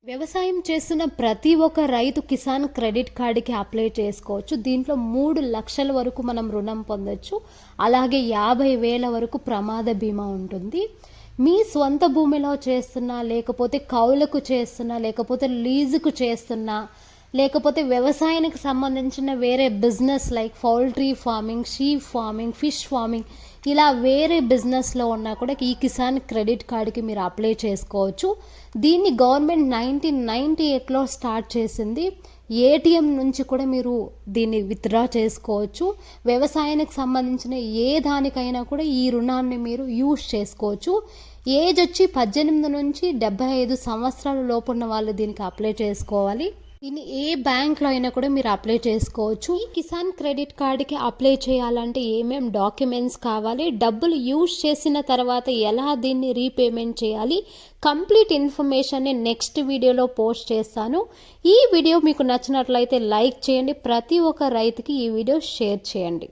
వ్యవసాయం చేస్తున్న ప్రతి ఒక్క రైతు కిసాన్ క్రెడిట్ కార్డుకి అప్లై చేసుకోవచ్చు. దీంట్లో 3 లక్షల వరకు మనం రుణం పొందొచ్చు. అలాగే 50,000 వరకు ప్రమాద బీమా ఉంటుంది. మీ స్వంత భూమిలో చేస్తున్నా, లేకపోతే కౌలుకు చేస్తున్నా, లేకపోతే లీజుకు చేస్తున్నా, లేకపోతే వ్యవసాయానికి సంబంధించిన వేరే business like poultry farming, sheep farming, fish farming ఇలా వేరే బిజినెస్లో ఉన్నా కూడా ఈ కిసాన్ క్రెడిట్ కార్డుకి మీరు అప్లై చేసుకోవచ్చు. దీన్ని గవర్నమెంట్ 1998లో స్టార్ట్ చేసింది. ఏటీఎం నుంచి కూడా మీరు దీన్ని విత్డ్రా చేసుకోవచ్చు. వ్యవసాయానికి సంబంధించిన ఏ దానికైనా కూడా ఈ రుణాన్ని మీరు యూజ్ చేసుకోవచ్చు. ఏజ్ వచ్చి 18 నుంచి 75 సంవత్సరాల లోపు ఉన్న వాళ్ళు దీనికి అప్లై చేసుకోవాలి. దీన్ని ఏ బ్యాంక్లో అయినా కూడా మీరు అప్లై చేసుకోవచ్చు. ఈ కిసాన్ క్రెడిట్ కార్డుకి అప్లై చేయాలంటే ఏమేం డాక్యుమెంట్స్ కావాలి, డబ్బులు యూజ్ చేసిన తర్వాత ఎలా దీన్ని రీపేమెంట్ చేయాలి, కంప్లీట్ ఇన్ఫర్మేషన్ని నెక్స్ట్ వీడియోలో పోస్ట్ చేస్తాను. ఈ వీడియో మీకు నచ్చినట్లయితే లైక్ చేయండి. ప్రతి ఒక్క రైతుకి ఈ వీడియో షేర్ చేయండి.